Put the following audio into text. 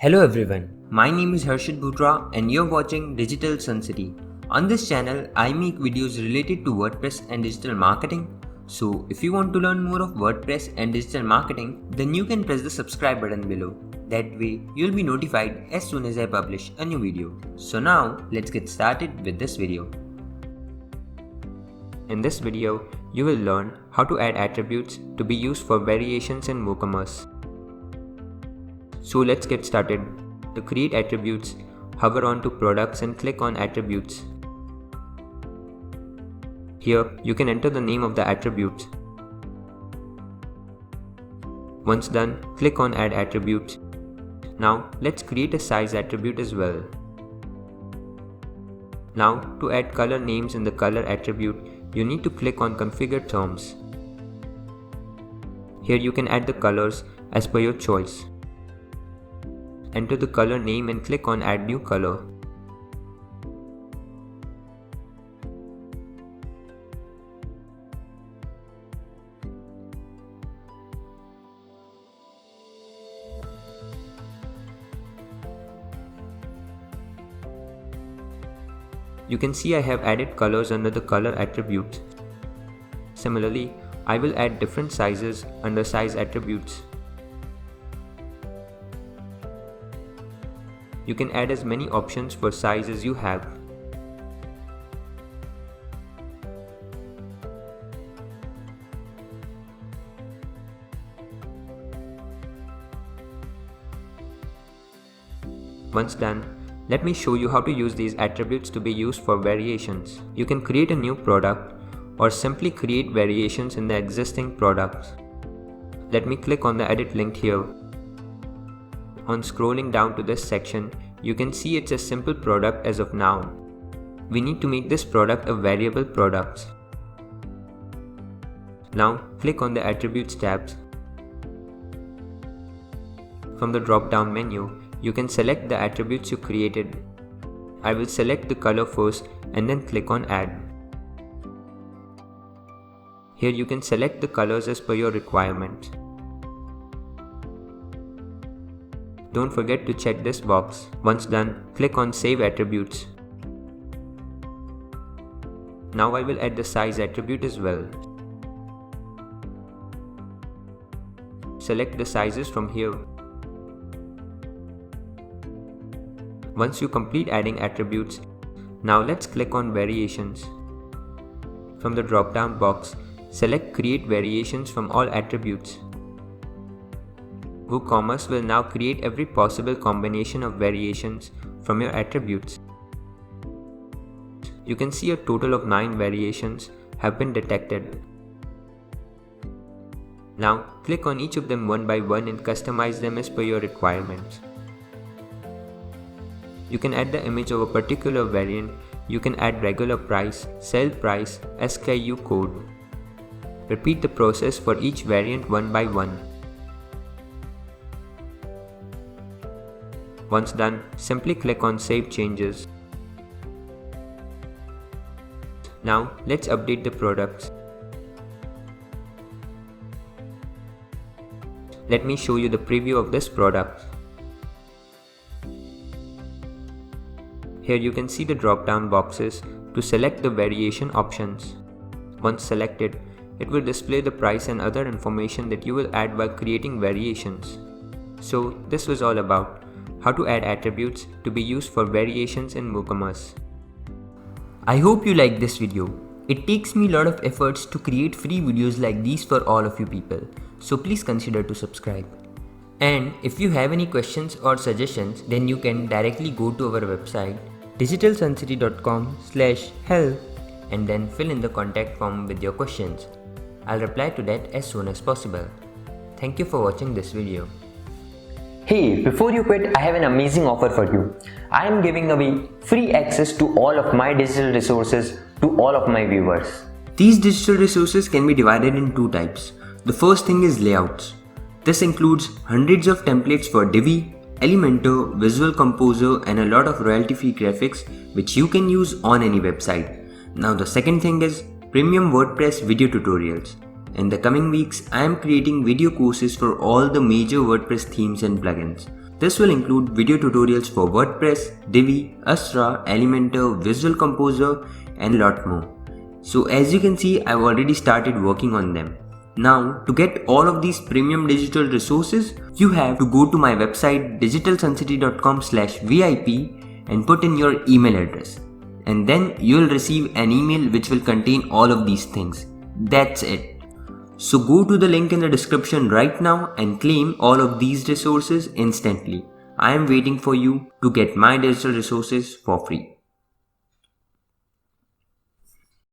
Hello everyone, my name is Harshit Bhutra and you're watching Digital Sun City. On this channel, I make videos related to WordPress and digital marketing. So if you want to learn more of WordPress and digital marketing, then you can press the subscribe button below. That way, you'll be notified as soon as I publish a new video. So now, let's get started with this video. In this video, you will learn how to add attributes to be used for variations in WooCommerce. So let's get started. To create attributes, hover on to products and click on attributes. Here, you can enter the name of the attributes. Once done, click on add attributes. Now, let's create a size attribute as well. Now, to add color names in the color attribute, you need to click on configure terms. Here you can add the colors as per your choice. Enter the color name and click on add new color. You can see I have added colors under the color attributes. Similarly, I will add different sizes under size attributes. You can add as many options for size as you have. Once done, let me show you how to use these attributes to be used for variations. You can create a new product or simply create variations in the existing products. Let me click on the edit link here. On scrolling down to this section, you can see it's a simple product as of now. We need to make this product a variable product. Now click on the Attributes tabs. From the drop-down menu, you can select the attributes you created. I will select the color first and then click on Add. Here you can select the colors as per your requirement. Don't forget to check this box. Once done, click on Save Attributes. Now I will add the size attribute as well. Select the sizes from here. Once you complete adding attributes, now let's click on Variations. From the drop-down box, select Create Variations from all attributes. WooCommerce will now create every possible combination of variations from your attributes. You can see a total of 9 variations have been detected. Now click on each of them one by one and customize them as per your requirements. You can add the image of a particular variant. You can add regular price, sell price, SKU code. Repeat the process for each variant one by one. Once done, simply click on Save Changes. Now, let's update the products. Let me show you the preview of this product. Here you can see the drop-down boxes to select the variation options. Once selected, it will display the price and other information that you will add while creating variations. So, this was all about how to add attributes to be used for variations in WooCommerce. I hope you like this video. It takes me a lot of efforts to create free videos like these for all of you people, so please consider to subscribe. And if you have any questions or suggestions, then you can directly go to our website digitalsuncity.com/help and then fill in the contact form with your questions. I'll reply to that as soon as possible. Thank you for watching this video. Hey, before you quit, I have an amazing offer for you. I am giving away free access to all of my digital resources to all of my viewers. These digital resources can be divided in two types. The first thing is layouts. This includes hundreds of templates for Divi, Elementor, Visual Composer and a lot of royalty-free graphics which you can use on any website. Now the second thing is premium WordPress video tutorials. In the coming weeks, I am creating video courses for all the major WordPress themes and plugins. This will include video tutorials for WordPress, Divi, Astra, Elementor, Visual Composer and lot more. So as you can see, I've already started working on them. Now, to get all of these premium digital resources, you have to go to my website digitalsuncity.com/VIP and put in your email address. And then you'll receive an email which will contain all of these things. That's it. So go to the link in the description right now and claim all of these resources instantly. I am waiting for you to get my digital resources for free.